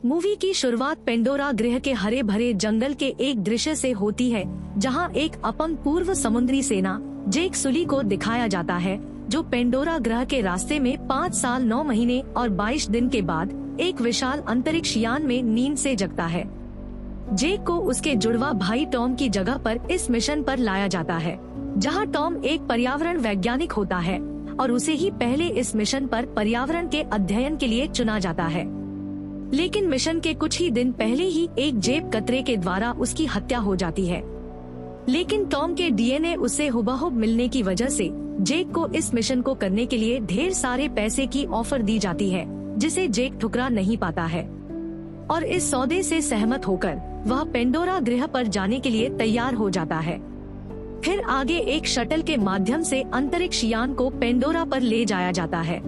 Movie की शुरुआत Pandora ग्रह के हरे भरे जंगल के एक दृश्य से होती है, जहां एक अपंग पूर्व समुद्री सेना जेक सुली को दिखाया जाता है, जो पेंडोरा ग्रह के रास्ते में 5 साल 9 महीने और 22 दिन के बाद एक विशाल अंतरिक्ष यान में नींद से जगता है। जेक को उसके जुड़वा भाई टॉम की जगह पर इस मिशन पर लाया जाता है, जहां टॉम एक पर्यावरण वैज्ञानिक होता है और उसे ही पहले इस मिशन पर पर्यावरण के अध्ययन के लिए चुना जाता है। लेकिन मिशन के कुछ ही दिन पहले ही एक जेब कतरे के द्वारा उसकी हत्या हो जाती है। लेकिन टॉम के डीएनए उससे हुबहू मिलने की वजह से जेक को इस मिशन को करने के लिए ढेर सारे पैसे की ऑफर दी जाती है, जिसे जेक ठुकरा नहीं पाता है और इस सौदे से सहमत होकर वह पेंडोरा ग्रह पर जाने के लिए तैयार हो जाता है। फिर आगे एक शटल के माध्यम से अंतरिक्ष यान को पेंडोरा पर ले जाया जाता है,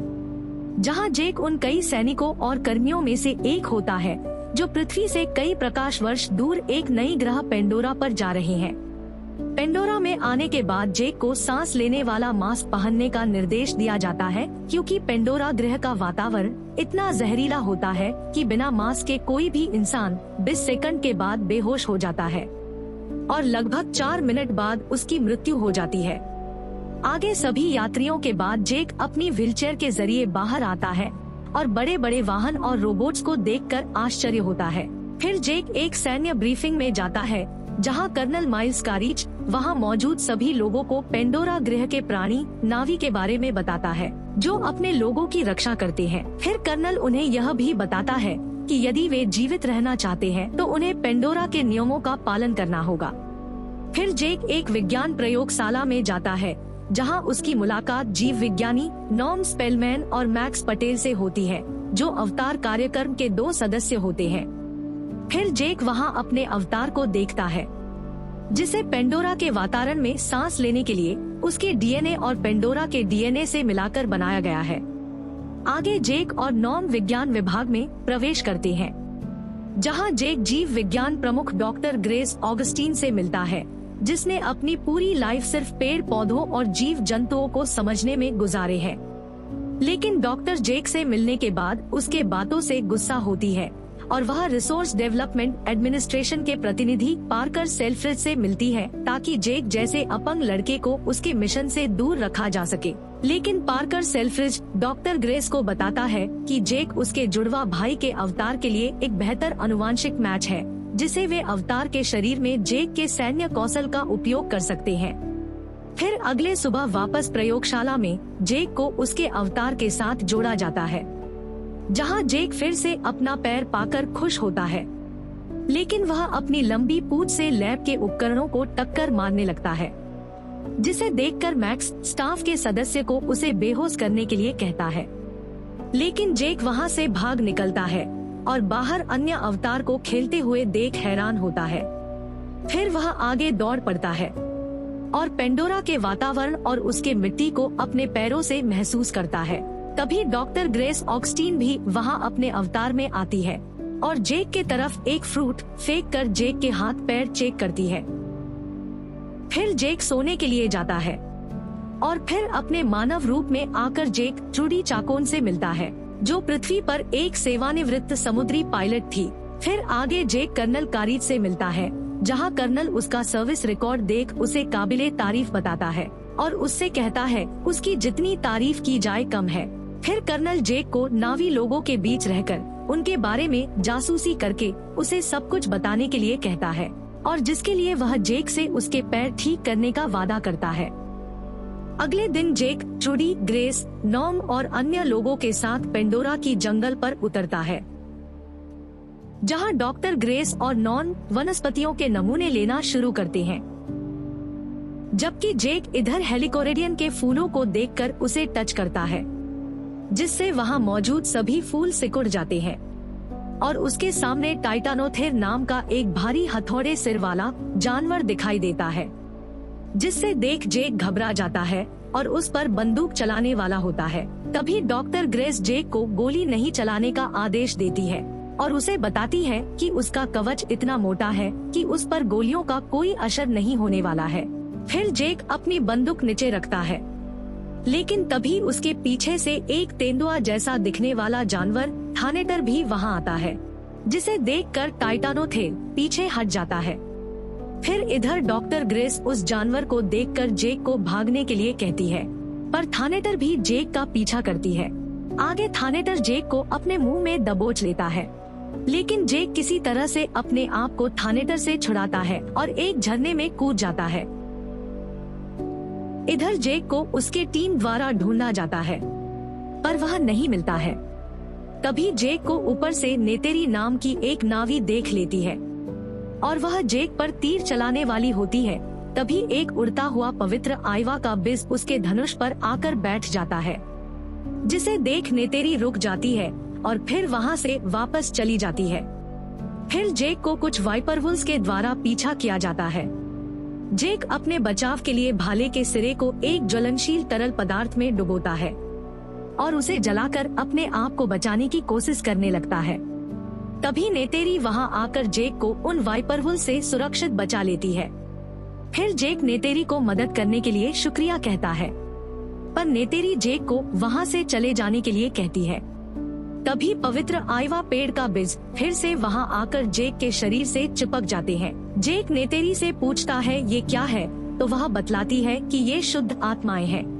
जहां जेक उन कई सैनिकों और कर्मियों में से एक होता है जो पृथ्वी से कई प्रकाश वर्ष दूर एक नई ग्रह पेंडोरा पर जा रहे हैं। पेंडोरा में आने के बाद जेक को सांस लेने वाला मास्क पहनने का निर्देश दिया जाता है, क्योंकि पेंडोरा ग्रह का वातावरण इतना जहरीला होता है कि बिना मास्क के कोई भी इंसान 20 सेकंड के बाद बेहोश हो जाता है और लगभग 4 मिनट बाद उसकी मृत्यु हो जाती है। आगे सभी यात्रियों के बाद जेक अपनी व्हीलचेयर के जरिए बाहर आता है और बड़े बड़े वाहन और रोबोट्स को देखकर आश्चर्य होता है। फिर जेक एक सैन्य ब्रीफिंग में जाता है, जहां कर्नल माइल्स कारिज वहां मौजूद सभी लोगों को पेंडोरा ग्रह के प्राणी नावी के बारे में बताता है, जो अपने लोगों की रक्षा करते हैं। फिर कर्नल उन्हें यह भी बताता है कि यदि वे जीवित रहना चाहते हैं तो उन्हें पेंडोरा के नियमों का पालन करना होगा। फिर जेक एक विज्ञान प्रयोगशाला में जाता है, जहां उसकी मुलाकात जीव विज्ञानी नॉर्म स्पेलमैन और मैक्स पटेल से होती है, जो अवतार कार्यक्रम के 2 सदस्य होते हैं। फिर जेक वहां अपने अवतार को देखता है, जिसे पेंडोरा के वातावरण में सांस लेने के लिए उसके डीएनए और पेंडोरा के डीएनए से मिलाकर बनाया गया है। आगे जेक और नॉर्म विज्ञान विभाग में प्रवेश करते हैं, जहां जेक जीव विज्ञान प्रमुख डॉक्टर ग्रेस ऑगस्टीन से मिलता है, जिसने अपनी पूरी लाइफ सिर्फ पेड़ पौधों और जीव जंतुओं को समझने में गुजारे है। लेकिन डॉक्टर जेक से मिलने के बाद उसके बातों से गुस्सा होती है और वह रिसोर्स डेवलपमेंट एडमिनिस्ट्रेशन के प्रतिनिधि पार्कर सेल्फ्रिज से मिलती है, ताकि जेक जैसे अपंग लड़के को उसके मिशन से दूर रखा जा सके। लेकिन पार्कर सेल्फ्रिज डॉक्टर ग्रेस को बताता है कि जेक उसके जुड़वा भाई के अवतार के लिए एक बेहतर अनुवांशिक मैच है, जिसे वे अवतार के शरीर में जेक के सैन्य कौशल का उपयोग कर सकते हैं। फिर अगले सुबह वापस प्रयोगशाला में जेक को उसके अवतार के साथ जोड़ा जाता है, जहां जेक फिर से अपना पैर पाकर खुश होता है। लेकिन वह अपनी लंबी पूंछ से लैब के उपकरणों को टक्कर मारने लगता है, जिसे देखकर मैक्स स्टाफ के सदस्य को उसे बेहोश करने के लिए कहता है। लेकिन जेक वहां से भाग निकलता है और बाहर अन्य अवतार को खेलते हुए देख हैरान होता है। फिर वह आगे दौड़ पड़ता है और पेंडोरा के वातावरण और उसके मिट्टी को अपने पैरों से महसूस करता है। तभी डॉक्टर ग्रेस ऑगस्टीन भी वहां अपने अवतार में आती है और जेक के तरफ एक फ्रूट फेंक कर जेक के हाथ पैर चेक करती है। फिर जेक सोने के लिए जाता है और फिर अपने मानव रूप में आकर जेक ट्रूडी चाकोन से मिलता है, जो पृथ्वी पर एक सेवानिवृत्त समुद्री पायलट थी। फिर आगे जेक कर्नल कारिज से मिलता है, जहां कर्नल उसका सर्विस रिकॉर्ड देख उसे काबिले तारीफ बताता है और उससे कहता है उसकी जितनी तारीफ की जाए कम है। फिर कर्नल जेक को नावी लोगों के बीच रहकर उनके बारे में जासूसी करके उसे सब कुछ बताने के लिए कहता है, और जिसके लिए वह जेक से उसके पैर ठीक करने का वादा करता है। अगले दिन जेक ट्रूडी, ग्रेस, नॉर्म और अन्य लोगों के साथ पेंडोरा की जंगल पर उतरता है, जहां डॉक्टर ग्रेस और नॉर्म वनस्पतियों के नमूने लेना शुरू करते हैं, जबकि जेक इधर हेलिकोरेडियन के फूलों को देखकर उसे टच करता है, जिससे वहां मौजूद सभी फूल सिकुड़ जाते हैं और उसके सामने टाइटानोथेर नाम का एक भारी हथौड़े सिर वाला जानवर दिखाई देता है, जिससे देख जेक घबरा जाता है और उस पर बंदूक चलाने वाला होता है। तभी डॉक्टर ग्रेस जेक को गोली नहीं चलाने का आदेश देती है और उसे बताती है कि उसका कवच इतना मोटा है कि उस पर गोलियों का कोई असर नहीं होने वाला है। फिर जेक अपनी बंदूक नीचे रखता है, लेकिन तभी उसके पीछे से एक तेंदुआ जैसा दिखने वाला जानवर थानेटर भी वहां आता है, जिसे देखकर टाइटानोथेल पीछे हट जाता है। फिर इधर डॉक्टर ग्रेस उस जानवर को देखकर जेक को भागने के लिए कहती है, पर थानेटर भी जेक का पीछा करती है। आगे थानेटर जेक को अपने मुंह में दबोच लेता है, लेकिन जेक किसी तरह से अपने आप को थानेटर से छुड़ाता है और एक झरने में कूद जाता है। इधर जेक को उसके टीम द्वारा ढूंढा जाता है, पर वह नहीं मिलता है। तभी जेक को ऊपर से नेतेरी नाम की एक नावी देख लेती है और वह जेक पर तीर चलाने वाली होती है। तभी एक उड़ता हुआ पवित्र आइवा का बिज उसके धनुष पर आकर बैठ जाता है, जिसे देख नेतेरी रुक जाती है और फिर वहां से वापस चली जाती है। फिर जेक को कुछ वाइपरवुल्स के द्वारा पीछा किया जाता है। जेक अपने बचाव के लिए भाले के सिरे को एक ज्वलनशील तरल पदार्थ में डुबोता है और उसे जलाकर अपने आप को बचाने की कोशिश करने लगता है। तभी नेतेरी वहां आकर जेक को उन वाइपरवुल से सुरक्षित बचा लेती है। फिर जेक नेतेरी को मदद करने के लिए शुक्रिया कहता है, पर नेतेरी जेक को वहां से चले जाने के लिए कहती है। तभी पवित्र आइवा पेड़ का बीज फिर से वहां आकर जेक के शरीर से चिपक जाते हैं। जेक नेतेरी से पूछता है ये क्या है, तो वह बतलाती है कि ये शुद्ध आत्माएं हैं।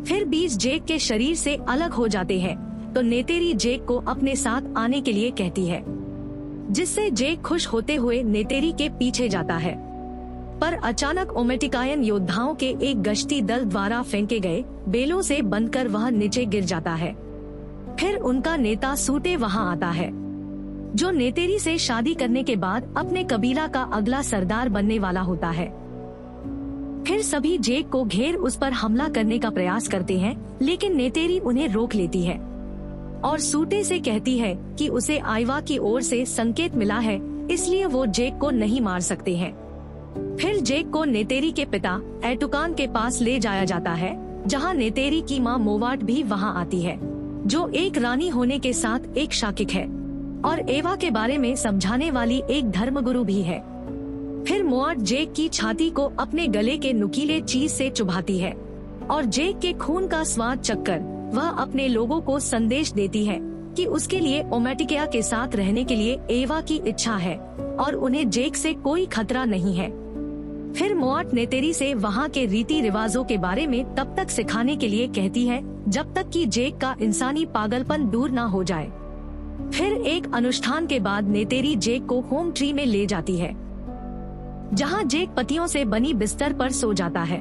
फिर बीज जेक के शरीर से अलग हो जाते हैं, तो नेतेरी जेक को अपने साथ आने के लिए कहती है, जिससे जेक खुश होते हुए नेतेरी के पीछे जाता है। पर अचानक ओमेटिकायन योद्धाओं के एक गश्ती दल द्वारा फेंके गए बेलों से बंधकर वह नीचे गिर जाता है। फिर उनका नेता सूटे वहां आता है, जो नेतेरी से शादी करने के बाद अपने कबीला का अगला सरदार बनने वाला होता है। फिर सभी जेक को घेर उस पर हमला करने का प्रयास करते हैं, लेकिन नेतेरी उन्हें रोक लेती है और सूटे से कहती है कि उसे आइवा की ओर से संकेत मिला है, इसलिए वो जेक को नहीं मार सकते हैं। फिर जेक को नेतेरी के पिता एटुकान के पास ले जाया जाता है, जहां नेतेरी की मां मोवाट भी वहां आती है, जो एक रानी होने के साथ एक शाकिक है और एवा के बारे में समझाने वाली एक धर्मगुरु भी है। फिर मोवाट जेक की छाती को अपने गले के नुकीले चीज से चुभाती है और जेक के खून का स्वाद चखकर वह अपने लोगों को संदेश देती है कि उसके लिए ओमेटिकिया के साथ रहने के लिए एवा की इच्छा है और उन्हें जेक से कोई खतरा नहीं है। फिर मोवाट नेतेरी से वहाँ के रीति रिवाजों के बारे में तब तक सिखाने के लिए कहती है जब तक कि जेक का इंसानी पागलपन दूर ना हो जाए। फिर एक अनुष्ठान के बाद नेतेरी जेक को होम ट्री में ले जाती है, जहाँ जेक पत्तियों से बनी बिस्तर पर सो जाता है।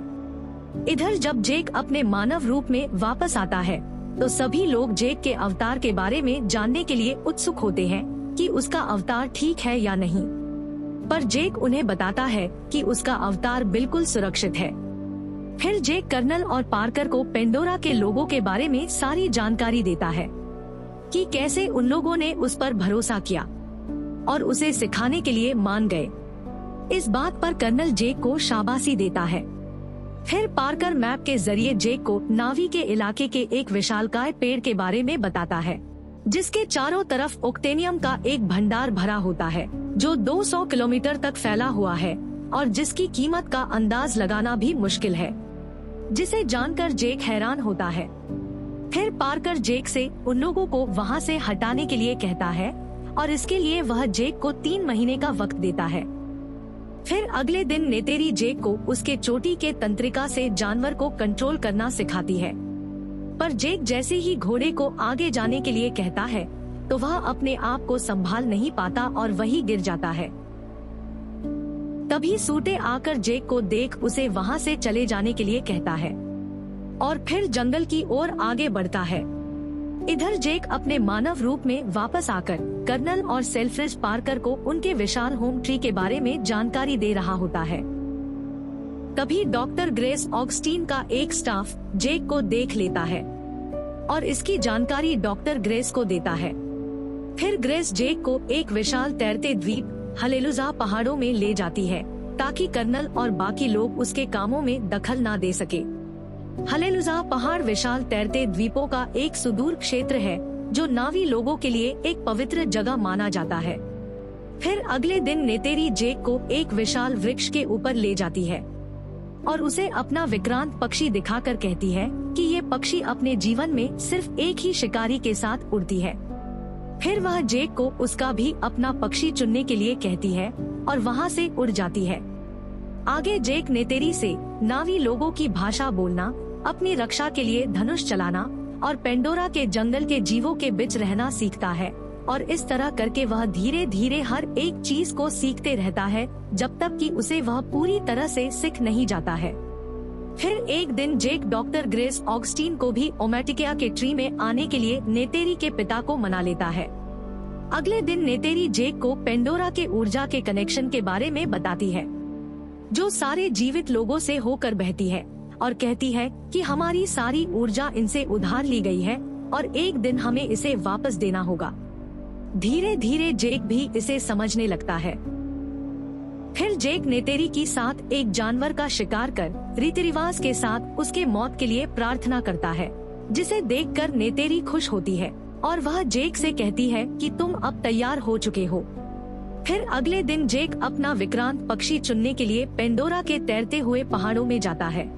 इधर जब जेक अपने मानव रूप में वापस आता है, तो सभी लोग जेक के अवतार के बारे में जानने के लिए उत्सुक होते हैं कि उसका अवतार ठीक है या नहीं। पर जेक उन्हें बताता है कि उसका अवतार बिल्कुल सुरक्षित है। फिर जेक कर्नल और पार्कर को पेंडोरा के लोगों के बारे में सारी जानकारी देता है कि कैसे उन लोगों ने उस पर भरोसा किया और उसे सिखाने के लिए मान गए। इस बात पर कर्नल जेक को शाबाशी देता है। फिर पार्कर मैप के जरिए जेक को नावी के इलाके के एक विशालकाय पेड़ के बारे में बताता है, जिसके चारों तरफ ओक्टेनियम का एक भंडार भरा होता है, जो 200 किलोमीटर तक फैला हुआ है और जिसकी कीमत का अंदाज लगाना भी मुश्किल है, जिसे जानकर जेक हैरान होता है। फिर पार्कर जेक से उन लोगों को वहां से हटाने के लिए कहता है और इसके लिए वह जेक को 3 महीने का वक्त देता है। फिर अगले दिन नेतेरी जेक को उसके चोटी के तंत्रिका से जानवर को कंट्रोल करना सिखाती है, पर जेक जैसे ही घोड़े को आगे जाने के लिए कहता है तो वह अपने आप को संभाल नहीं पाता और वहीं गिर जाता है। तभी सूटे आकर जेक को देख उसे वहां से चले जाने के लिए कहता है और फिर जंगल की ओर आगे बढ़ता है। इधर जेक अपने मानव रूप में वापस आकर कर्नल और सेल्फ्रिज पार्कर को उनके विशाल होम ट्री के बारे में जानकारी दे रहा होता है। तभी डॉक्टर ग्रेस ऑगस्टीन का एक स्टाफ जेक को देख लेता है और इसकी जानकारी डॉक्टर ग्रेस को देता है। फिर ग्रेस जेक को एक विशाल तैरते द्वीप हलेलुजा पहाड़ों में ले जाती है, ताकि कर्नल और बाकी लोग उसके कामों में दखल ना दे सके। हलेलुजा पहाड़ विशाल तैरते द्वीपों का एक सुदूर क्षेत्र है, जो नावी लोगों के लिए एक पवित्र जगह माना जाता है। फिर अगले दिन नेतेरी जेक को एक विशाल वृक्ष के ऊपर ले जाती है और उसे अपना विक्रांत पक्षी दिखाकर कहती है कि ये पक्षी अपने जीवन में सिर्फ एक ही शिकारी के साथ उड़ती है। फिर वह जेक को उसका भी अपना पक्षी चुनने के लिए कहती है और वहाँ से उड़ जाती है। आगे जेक नेतेरी से नावी लोगों की भाषा बोलना, अपनी रक्षा के लिए धनुष चलाना और पेंडोरा के जंगल के जीवों के बीच रहना सीखता है, और इस तरह करके वह धीरे धीरे हर एक चीज को सीखते रहता है जब तक कि उसे वह पूरी तरह से सीख नहीं जाता है। फिर एक दिन जेक डॉक्टर ग्रेस ऑगस्टीन को भी ओमेटिकिया के ट्री में आने के लिए नेतेरी के पिता को मना लेता है। अगले दिन नेतेरी जेक को पेंडोरा के ऊर्जा के कनेक्शन के बारे में बताती है, जो सारे जीवित लोगों से होकर बहती है, और कहती है कि हमारी सारी ऊर्जा इनसे उधार ली गई है और एक दिन हमें इसे वापस देना होगा। धीरे धीरे जेक भी इसे समझने लगता है। फिर जेक नेतेरी की साथ एक जानवर का शिकार कर रीति रिवाज के साथ उसके मौत के लिए प्रार्थना करता है, जिसे देखकर नेतेरी खुश होती है और वह जेक से कहती है कि तुम अब तैयार हो चुके हो। फिर अगले दिन जेक अपना विक्रांत पक्षी चुनने के लिए पेंडोरा के तैरते हुए पहाड़ों में जाता है,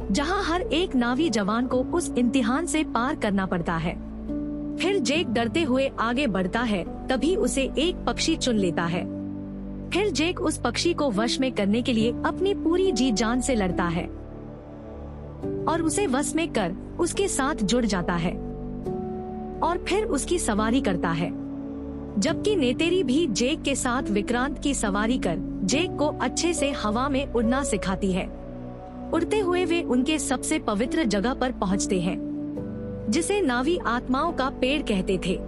जहां हर एक नावी जवान को उस इम्तिहान से पार करना पड़ता है। फिर जेक डरते हुए आगे बढ़ता है, तभी उसे एक पक्षी चुन लेता है। फिर जेक उस पक्षी को वश में करने के लिए अपनी पूरी जी जान से लड़ता है और उसे वश में कर उसके साथ जुड़ जाता है और फिर उसकी सवारी करता है, जबकि नेतेरी भी जेक के साथ विक्रांत की सवारी कर जेक को अच्छे से हवा में उड़ना सिखाती है। उड़ते हुए वे उनके सबसे पवित्र जगह पर पहुंचते हैं, जिसे नावी आत्माओं का पेड़ कहते थे।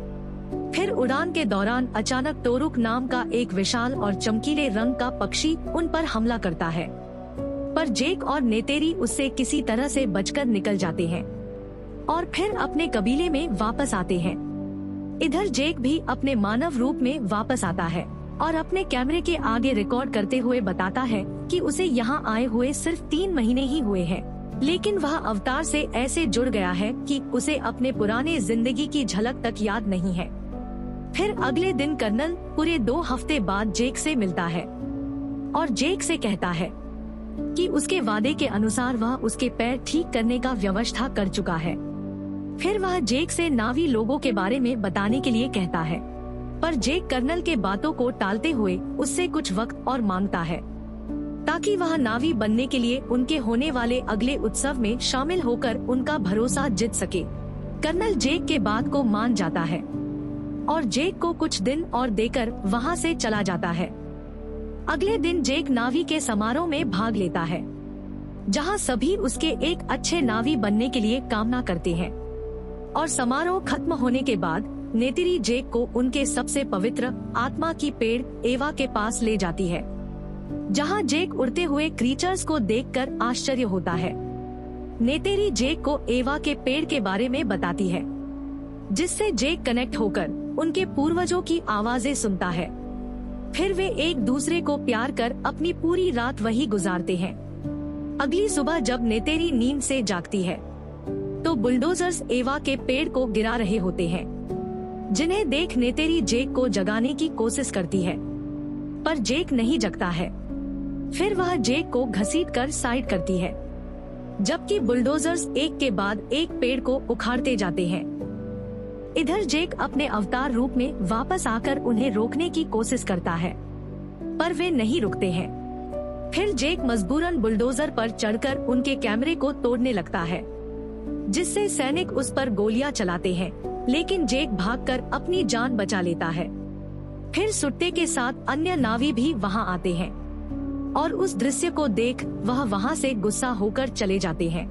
फिर उड़ान के दौरान अचानक टोरुक नाम का एक विशाल और चमकीले रंग का पक्षी उन पर हमला करता है, पर जेक और नेतेरी उससे किसी तरह से बचकर निकल जाते हैं और फिर अपने कबीले में वापस आते हैं। इधर जेक भी अपने मानव रूप में वापस आता है और अपने कैमरे के आगे रिकॉर्ड करते हुए बताता है कि उसे यहाँ आए हुए सिर्फ 3 महीने ही हुए हैं, लेकिन वह अवतार से ऐसे जुड़ गया है कि उसे अपने पुराने जिंदगी की झलक तक याद नहीं है। फिर अगले दिन कर्नल पूरे 2 हफ्ते बाद जेक से मिलता है और जेक से कहता है कि उसके वादे के अनुसार वह उसके पैर ठीक करने का व्यवस्था कर चुका है। फिर वह जेक से नावी लोगों के बारे में बताने के लिए कहता है, पर जेक कर्नल के बातों को टालते हुए उससे कुछ वक्त और मांगता है, ताकि वह नावी बनने के लिए उनके होने वाले अगले उत्सव में शामिल होकर उनका भरोसा जीत सके। कर्नल जेक के बात को मान जाता है और जेक को कुछ दिन और देकर वहाँ से चला जाता है। अगले दिन जेक नावी के समारोह में भाग लेता है, जहाँ सभी उसके एक अच्छे नावी बनने के लिए कामना करते हैं, और समारोह खत्म होने के बाद नेतेरी जेक को उनके सबसे पवित्र आत्मा की पेड़ एवा के पास ले जाती है, जहाँ जेक उड़ते हुए क्रीचर्स को देखकर आश्चर्य होता है। नेतेरी जेक को एवा के पेड़ के बारे में बताती है, जिससे जेक कनेक्ट होकर उनके पूर्वजों की आवाजें सुनता है। फिर वे एक दूसरे को प्यार कर अपनी पूरी रात वही गुजारते हैं। अगली सुबह जब नेतेरी नींद से जागती है, तो बुलडोजर्स एवा के पेड़ को गिरा रहे होते हैं, जिन्हें देख नेतेरी जेक को जगाने की कोशिश करती है, पर जेक नहीं जगता है। फिर वह जेक को घसीट कर साइड करती है, जबकि बुलडोजर्स एक के बाद एक पेड़ को उखाड़ते जाते हैं। इधर जेक अपने अवतार रूप में वापस आकर उन्हें रोकने की कोशिश करता है, पर वे नहीं रुकते हैं। फिर जेक मजबूरन बुलडोजर पर चढ़कर उनके कैमरे को तोड़ने लगता है, जिससे सैनिक उस पर गोलियां चलाते हैं, लेकिन जेक भागकर अपनी जान बचा लेता है। फिर सुट्टे के साथ अन्य नावी भी वहां आते हैं और उस दृश्य को देख वह वहां से गुस्सा होकर चले जाते हैं,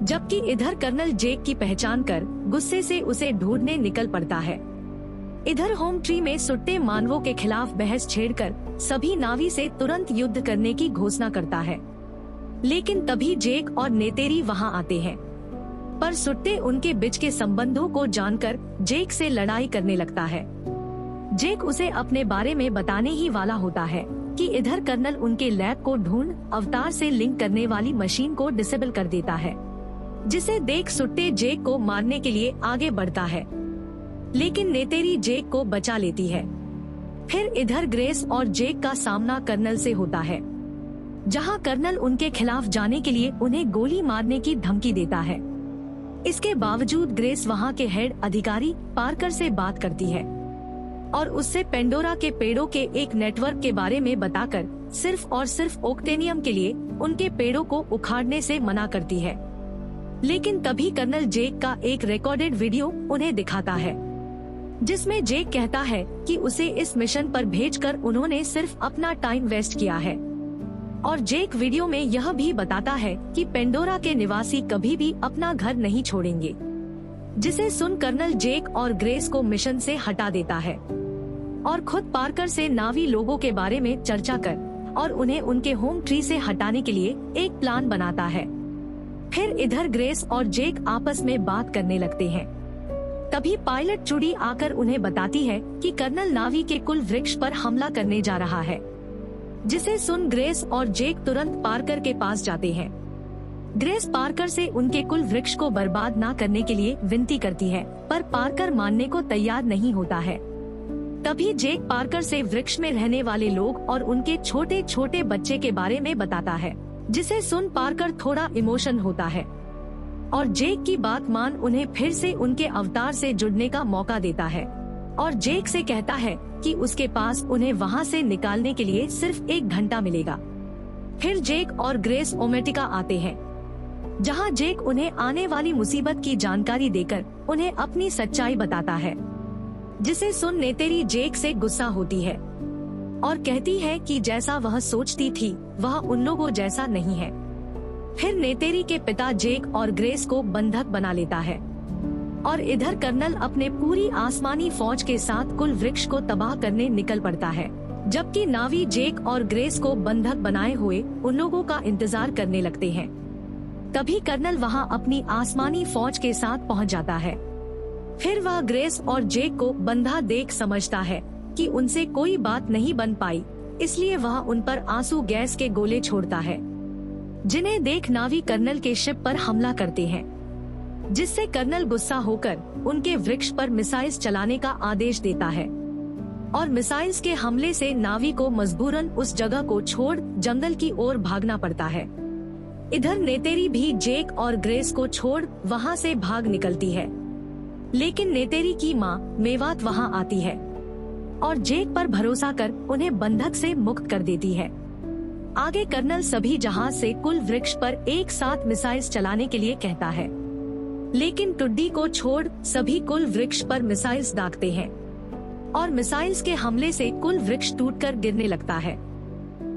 जबकि इधर कर्नल जेक की पहचान कर गुस्से से उसे ढूंढने निकल पड़ता है। इधर होम ट्री में सुट्टे मानवों के खिलाफ बहस छेड़कर सभी नावी से तुरंत युद्ध करने की घोषणा करता है, लेकिन तभी जेक और नेतेरी वहां आते हैं, पर सुट्टे उनके बीच के संबंधों को जानकर जेक से लड़ाई करने लगता है। जेक उसे अपने बारे में बताने ही वाला होता है कि इधर कर्नल उनके लैब को ढूंढ अवतार से लिंक करने वाली मशीन को डिसेबल कर देता है, जिसे देख सुट्टे जेक को मारने के लिए आगे बढ़ता है, लेकिन नेतेरी जेक को बचा लेती है। फिर इधर ग्रेस और जेक का सामना कर्नल से होता है, जहां कर्नल उनके खिलाफ जाने के लिए उन्हें गोली मारने की धमकी देता है, इसके बावजूद ग्रेस वहाँ के हेड अधिकारी पार्कर से बात करती है और उससे पेंडोरा के पेड़ों के एक नेटवर्क के बारे में बताकर सिर्फ और सिर्फ ओक्टेनियम के लिए उनके पेड़ों को उखाड़ने से मना करती है। लेकिन तभी कर्नल जेक का एक रिकॉर्डेड वीडियो उन्हें दिखाता है, जिसमें जेक कहता है कि उसे इस मिशन पर भेजकर उन्होंने सिर्फ अपना टाइम वेस्ट किया है। और जेक वीडियो में यह भी बताता है कि पेंडोरा के निवासी कभी भी अपना घर नहीं छोड़ेंगे, जिसे सुन कर्नल जेक और ग्रेस को मिशन से हटा देता है और खुद पार्कर से नावी लोगों के बारे में चर्चा कर और उन्हें उनके होम ट्री से हटाने के लिए एक प्लान बनाता है। फिर इधर ग्रेस और जेक आपस में बात करने लगते हैं। तभी पायलट चुड़ी आकर उन्हें बताती है कि कर्नल नावी के कुल वृक्ष पर हमला करने जा रहा है, जिसे सुन ग्रेस और जेक तुरंत पार्कर के पास जाते हैं। ग्रेस पार्कर से उनके कुल वृक्ष को बर्बाद न करने के लिए विनती करती है, पर पार्कर मानने को तैयार नहीं होता है। तभी जेक पार्कर से वृक्ष में रहने वाले लोग और उनके छोटे छोटे बच्चे के बारे में बताता है, जिसे सुन पार्कर थोड़ा इमोशन होता है और जेक की बात मान उन्हें फिर से उनके अवतार से जुड़ने का मौका देता है और जेक से कहता है कि उसके पास उन्हें वहाँ से निकालने के लिए सिर्फ 1 घंटा मिलेगा। फिर जेक और ग्रेस ओमेटिका आते हैं, जहाँ जेक उन्हें आने वाली मुसीबत की जानकारी देकर उन्हें अपनी सच्चाई बताता है, जिसे सुन नेतेरी जेक से गुस्सा होती है और कहती है कि जैसा वह सोचती थी वह उन लोगों जैसा नहीं है। फिर नेतेरी के पिता जेक और ग्रेस को बंधक बना लेता है और इधर कर्नल अपने पूरी आसमानी फौज के साथ कुल वृक्ष को तबाह करने निकल पड़ता है, जबकि नावी जेक और ग्रेस को बंधक बनाए हुए उन लोगों का इंतजार करने लगते हैं। तभी कर्नल वहां अपनी आसमानी फौज के साथ पहुंच जाता है। फिर वह ग्रेस और जेक को बंधा देख समझता है कि उनसे कोई बात नहीं बन पाई, इसलिए वह उन पर आंसू गैस के गोले छोड़ता है, जिन्हें देख नावी कर्नल के शिप पर हमला करते हैं, जिससे कर्नल गुस्सा होकर उनके वृक्ष पर मिसाइल्स चलाने का आदेश देता है और मिसाइल्स के हमले से नावी को मजबूरन उस जगह को छोड़ जंगल की ओर भागना पड़ता है। इधर नेतेरी भी जेक और ग्रेस को छोड़ वहां से भाग निकलती है, लेकिन नेतेरी की माँ मेवात वहां आती है और जेक पर भरोसा कर उन्हें बंधक से मुक्त कर देती है। आगे कर्नल सभी जहाज से कुल वृक्ष पर एक साथ मिसाइल्स चलाने के लिए कहता है, लेकिन टुड्डी को छोड़ सभी कुल वृक्ष पर मिसाइल्स दागते हैं और मिसाइल्स के हमले से कुल वृक्ष टूटकर गिरने लगता है,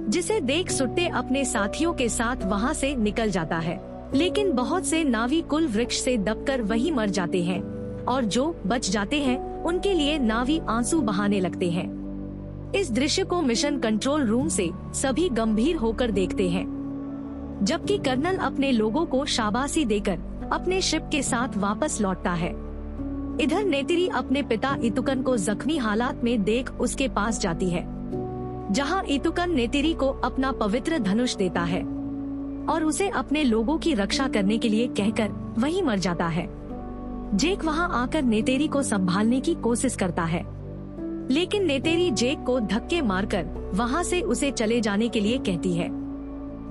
जिसे देख सुट्टे अपने साथियों के साथ वहां से निकल जाता है। लेकिन बहुत से नावी कुल वृक्ष से दबकर वहीं मर जाते हैं और जो बच जाते हैं उनके लिए नावी आंसू बहाने लगते हैं। इस दृश्य को मिशन कंट्रोल रूम से सभी गंभीर होकर देखते हैं, जबकि कर्नल अपने लोगों को शाबाशी देकर अपने शिप के साथ वापस लौटता है। इधर नेतेरी अपने पिता इतुकन को जख्मी हालात में देख उसके पास जाती है, जहां इतुकन नेतेरी को अपना पवित्र धनुष देता है और उसे अपने लोगों की रक्षा करने के लिए कहकर वहीं मर जाता है। जेक वहां आकर नेतेरी को संभालने की कोशिश करता है, लेकिन नेतेरी जेक को धक्के मारकर वहां से उसे चले जाने के लिए कहती है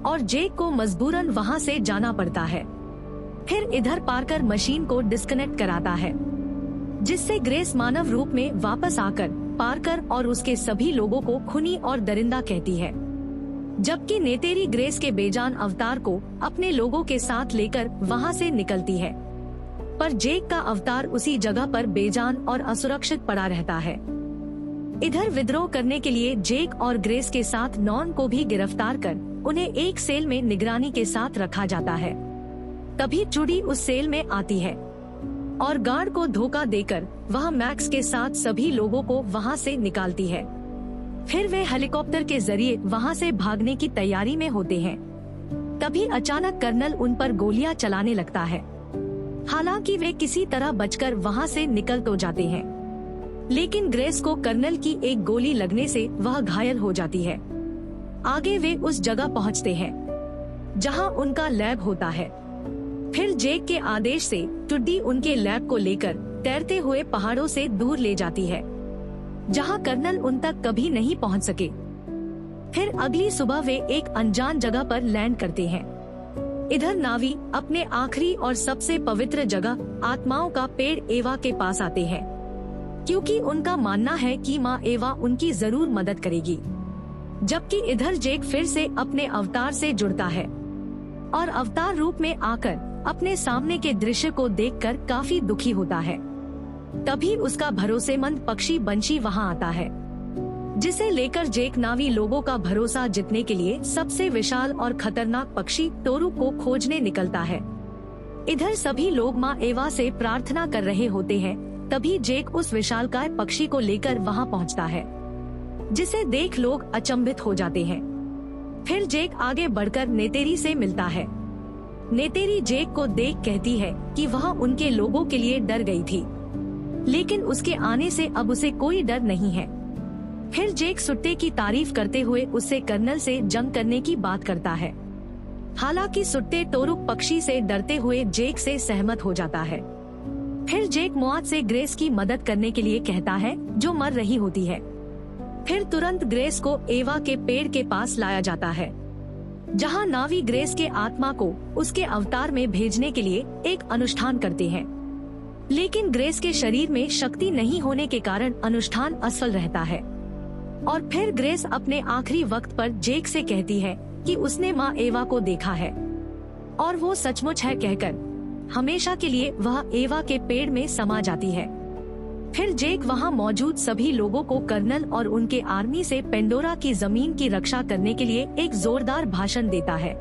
और जेक को मजबूरन वहां से जाना पड़ता है। फिर इधर पार्कर मशीन को डिस्कनेक्ट कराता है, जिससे ग्रेस मानव रूप में वापस आकर पार्कर और उसके सभी लोगों को खूनी और दरिंदा कहती है, जबकि नेतेरी ग्रेस के बेजान अवतार को अपने लोगों के साथ लेकर वहां से निकलती है, पर जेक का अवतार उसी जगह पर बेजान और असुरक्षित पड़ा रहता है। इधर विद्रोह करने के लिए जेक और ग्रेस के साथ नॉन को भी गिरफ्तार कर उन्हें एक सेल में निगरानी के साथ रखा जाता है। तभी चुड़ी उस सेल में आती है और गार्ड को धोखा देकर वह मैक्स के साथ सभी लोगों को वहां से निकालती है। फिर वे हेलीकॉप्टर के जरिए वहां से भागने की तैयारी में होते हैं। तभी अचानक कर्नल उन पर गोलियां चलाने लगता है। हालांकि वे किसी तरह बचकर वहां से निकल तो जाते हैं, लेकिन ग्रेस को कर्नल की एक गोली लगने से वह घायल हो जाती है। आगे वे उस जगह पहुंचते हैं जहां उनका लैब होता है। फिर जेक के आदेश से टुड्डी उनके लैब को लेकर तैरते हुए पहाड़ों से दूर ले जाती है, जहां कर्नल उन तक कभी नहीं पहुंच सके। फिर अगली सुबह वे एक अनजान जगह पर लैंड करते हैं। इधर नावी अपने आखिरी और सबसे पवित्र जगह आत्माओं का पेड़ एवा के पास आते हैं, क्योंकि उनका मानना है कि माँ एवा उनकी जरूर मदद करेगी। जबकि इधर जेक फिर से अपने अवतार से जुड़ता है और अवतार रूप में आकर अपने सामने के दृश्य को देखकर काफी दुखी होता है। तभी उसका भरोसेमंद पक्षी बंशी वहाँ आता है, जिसे लेकर जेक नावी लोगों का भरोसा जीतने के लिए सबसे विशाल और खतरनाक पक्षी टोरू को खोजने निकलता है। इधर सभी लोग माँ एवा से प्रार्थना कर रहे होते हैं। तभी जेक उस विशालकाय पक्षी को लेकर वहाँ पहुँचता है, जिसे देख लोग अचंभित हो जाते हैं। फिर जेक आगे बढ़कर नेतेरी से मिलता है। नेतेरी जेक को देख कहती है कि वह उनके लोगों के लिए डर गई थी, लेकिन उसके आने से अब उसे कोई डर नहीं है। फिर जेक सुट्टे की तारीफ करते हुए उससे कर्नल से जंग करने की बात करता है। हालांकि सुट्टे टोरुक पक्षी से डरते हुए जेक से सहमत हो जाता है। फिर जेक मोआत से ग्रेस की मदद करने के लिए कहता है, जो मर रही होती है। फिर तुरंत ग्रेस को एवा के पेड़ के पास लाया जाता है, जहां नावी ग्रेस के आत्मा को उसके अवतार में भेजने के लिए एक अनुष्ठान करते हैं। लेकिन ग्रेस के शरीर में शक्ति नहीं होने के कारण अनुष्ठान असफल रहता है। और फिर ग्रेस अपने आखिरी वक्त पर जेक से कहती है कि उसने माँ एवा को देखा है और वो सचमुच है कहकर हमेशा के लिए वह एवा के पेड़ में समा जाती है। फिर जेक वहाँ मौजूद सभी लोगों को कर्नल और उनके आर्मी से पेंडोरा की जमीन की रक्षा करने के लिए एक जोरदार भाषण देता है।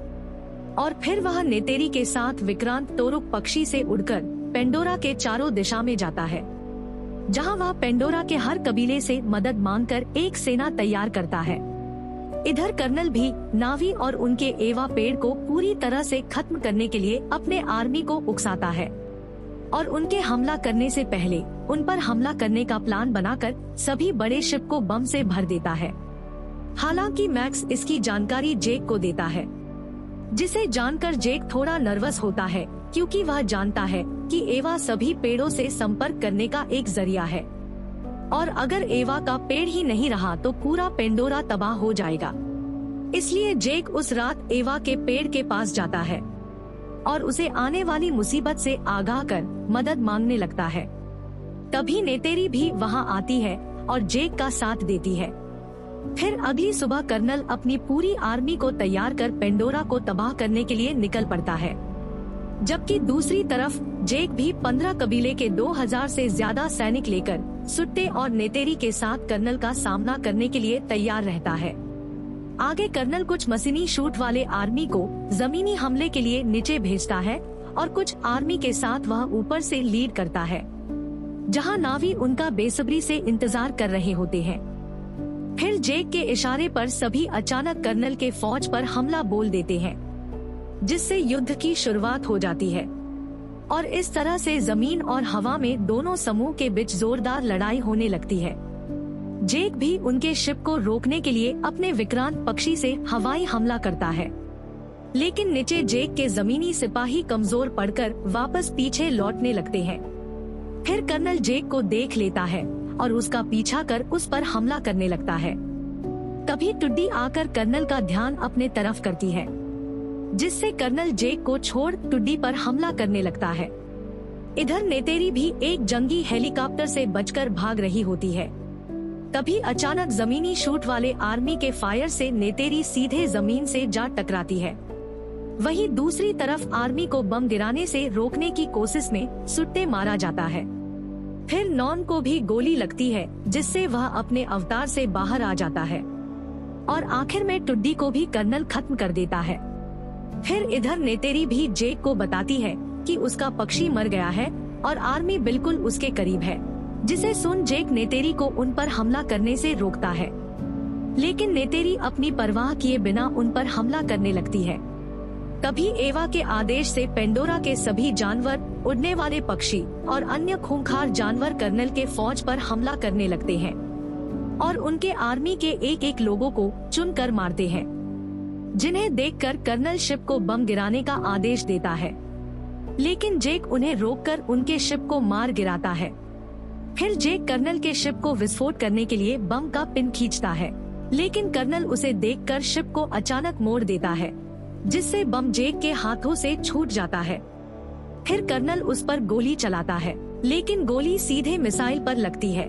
और फिर वह नेतेरी के साथ विक्रांत टोरुक पक्षी से उड़कर पेंडोरा के चारों दिशा में जाता है, जहां वह पेंडोरा के हर कबीले से मदद मांगकर एक सेना तैयार करता है। इधर कर्नल भी नावी और उनके एवा पेड़ को पूरी तरह से खत्म करने के लिए अपने आर्मी को उकसाता है और उनके हमला करने से पहले उन पर हमला करने का प्लान बनाकर सभी बड़े शिप को बम से भर देता है। हालांकि मैक्स इसकी जानकारी जेक को देता है, जिसे जानकर जेक थोड़ा नर्वस होता है, क्योंकि वह जानता है कि एवा सभी पेड़ों से संपर्क करने का एक जरिया है और अगर एवा का पेड़ ही नहीं रहा तो पूरा पेंडोरा तबाह हो जाएगा। इसलिए जेक उस रात एवा के पेड़ के पास जाता है और उसे आने वाली मुसीबत से आगाह कर मदद मांगने लगता है। तभी नेतेरी भी वहां आती है और जेक का साथ देती है। फिर अगली सुबह कर्नल अपनी पूरी आर्मी को तैयार कर पेंडोरा को तबाह करने के लिए निकल पड़ता है, जबकि दूसरी तरफ जेक भी 15 कबीले के 2000 से ज्यादा सैनिक लेकर सुट्टे और नेतेरी के साथ कर्नल का सामना करने के लिए तैयार रहता है। आगे कर्नल कुछ मशीनी शूट वाले आर्मी को जमीनी हमले के लिए नीचे भेजता है और कुछ आर्मी के साथ वह ऊपर से लीड करता है, जहां नावी उनका बेसब्री से इंतजार कर रहे होते हैं। फिर जेक के इशारे पर सभी अचानक कर्नल के फौज पर हमला बोल देते हैं, जिससे युद्ध की शुरुआत हो जाती है और इस तरह से जमीन और हवा में दोनों समूह के बीच जोरदार लड़ाई होने लगती है। जेक भी उनके शिप को रोकने के लिए अपने विक्रांत पक्षी से हवाई हमला करता है, लेकिन नीचे जेक के जमीनी सिपाही कमजोर पड़कर वापस पीछे लौटने लगते हैं। फिर कर्नल जेक को देख लेता है और उसका पीछा कर उस पर हमला करने लगता है। तभी टुड्डी आकर कर्नल का ध्यान अपने तरफ करती है, जिससे कर्नल जेक को छोड़ टुड्डी पर हमला करने लगता है। इधर नेतेरी भी एक जंगी हेलीकॉप्टर से बचकर भाग रही होती है। तभी अचानक जमीनी शूट वाले आर्मी के फायर से नेतेरी सीधे जमीन से जा टकराती है। वहीं दूसरी तरफ आर्मी को बम गिराने से रोकने की कोशिश में सुट्टे मारा जाता है। फिर नॉन को भी गोली लगती है, जिससे वह अपने अवतार से बाहर आ जाता है और आखिर में टुड्डी को भी कर्नल खत्म कर देता है। फिर इधर नेतेरी भी जेक को बताती है कि उसका पक्षी मर गया है और आर्मी बिल्कुल उसके करीब है, जिसे सुन जेक नेतेरी को उन पर हमला करने से रोकता है। लेकिन नेतेरी अपनी परवाह किए बिना उन पर हमला करने लगती है। तभी एवा के आदेश से पेंडोरा के सभी जानवर, उड़ने वाले पक्षी और अन्य खूंखार जानवर कर्नल के फौज पर हमला करने लगते हैं और उनके आर्मी के एक एक लोगों को चुनकर मारते हैं, जिन्हें देखकर कर्नल शिप को बम गिराने का आदेश देता है। लेकिन जेक उन्हें रोककर उनके शिप को मार गिराता है। फिर जेक कर्नल के शिप को विस्फोट करने के लिए बम का पिन खींचता है, लेकिन कर्नल उसे देखकर शिप को अचानक मोड़ देता है, जिससे बम जेक के हाथों से छूट जाता है। फिर कर्नल उस पर गोली चलाता है, लेकिन गोली सीधे मिसाइल पर लगती है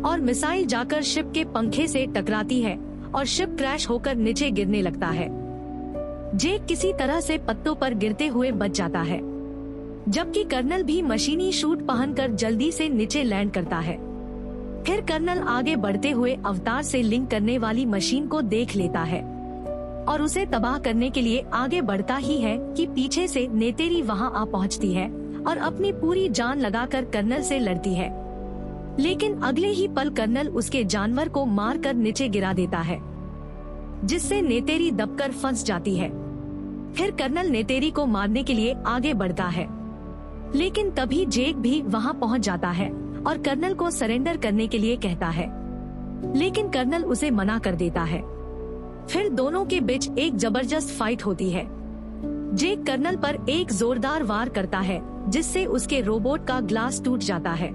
और मिसाइल जाकर शिप के पंखे से टकराती है और शिप क्रैश होकर नीचे गिरने लगता है। जेक किसी तरह से पत्तों पर गिरते हुए बच जाता है, जबकि कर्नल भी मशीनी शूट पहनकर जल्दी से नीचे लैंड करता है। फिर कर्नल आगे बढ़ते हुए अवतार से लिंक करने वाली मशीन को देख लेता है और उसे तबाह करने के लिए आगे बढ़ता ही है कि पीछे से नेतेरी वहां आ पहुंचती है और अपनी पूरी जान लगाकर कर्नल से लड़ती है। लेकिन अगले ही पल कर्नल उसके जानवर को मारकर नीचे गिरा देता है, जिससे नेतेरी दबकर फंस जाती है। फिर कर्नल नेतेरी को मारने के लिए आगे बढ़ता है, लेकिन तभी जेक भी वहां पहुंच जाता है और कर्नल को सरेंडर करने के लिए कहता है, लेकिन कर्नल उसे मना कर देता है। फिर दोनों के बीच एक जबरदस्त फाइट होती है। जेक कर्नल पर एक जोरदार वार करता है, जिससे उसके रोबोट का ग्लास टूट जाता है।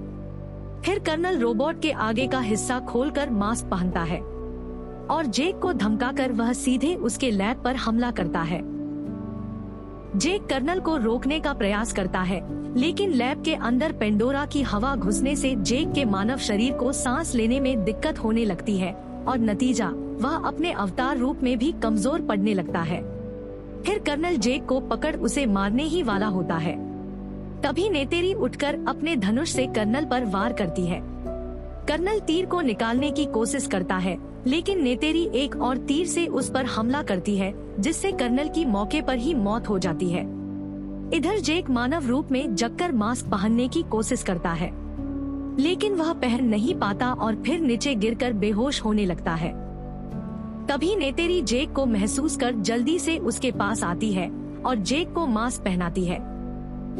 फिर कर्नल रोबोट के आगे का हिस्सा खोलकर मास्क पहनता है और जेक को धमकाकर वह सीधे उसके लैब पर हमला करता है। जेक कर्नल को रोकने का प्रयास करता है, लेकिन लैब के अंदर पेंडोरा की हवा घुसने से जेक के मानव शरीर को सांस लेने में दिक्कत होने लगती है और नतीजा वह अपने अवतार रूप में भी कमजोर पड़ने लगता है। फिर कर्नल जेक को पकड़ उसे मारने ही वाला होता है। तभी नेतेरी उठकर अपने धनुष से कर्नल पर वार करती है। कर्नल तीर को निकालने की कोशिश करता है, लेकिन नेतेरी एक और तीर से उस पर हमला करती है, जिससे कर्नल की मौके पर ही मौत हो जाती है। इधर जेक मानव रूप में जगकर मास्क पहनने की कोशिश करता है, लेकिन वह पहन नहीं पाता और फिर नीचे गिरकर बेहोश होने लगता है। तभी नेतेरी जेक को महसूस कर जल्दी से उसके पास आती है और जेक को मास्क पहनाती है।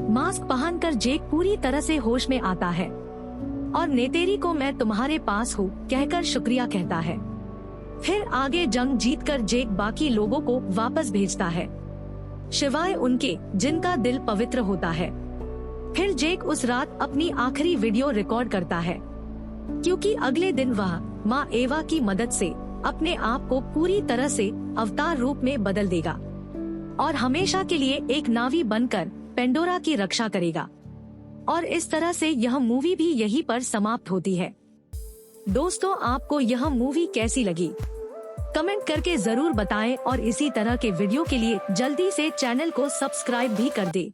मास्क पहनकर जेक पूरी तरह से होश में आता है और नेतेरी को मैं तुम्हारे पास हूँ कहकर शुक्रिया कहता है। फिर आगे जंग जीतकर जेक बाकी लोगों को वापस भेजता है, सिवाय उनके जिनका दिल पवित्र होता है। फिर जेक उस रात अपनी आखिरी वीडियो रिकॉर्ड करता है, क्योंकि अगले दिन वह माँ एवा की मदद से अपने आप को पूरी तरह से अवतार रूप में बदल देगा और हमेशा के लिए एक नावी बनकर पेंडोरा की रक्षा करेगा। और इस तरह से यह मूवी भी यहीं पर समाप्त होती है। दोस्तों, आपको यह मूवी कैसी लगी? कमेंट करके जरूर बताएं और इसी तरह के वीडियो के लिए जल्दी से चैनल को सब्सक्राइब भी कर दें।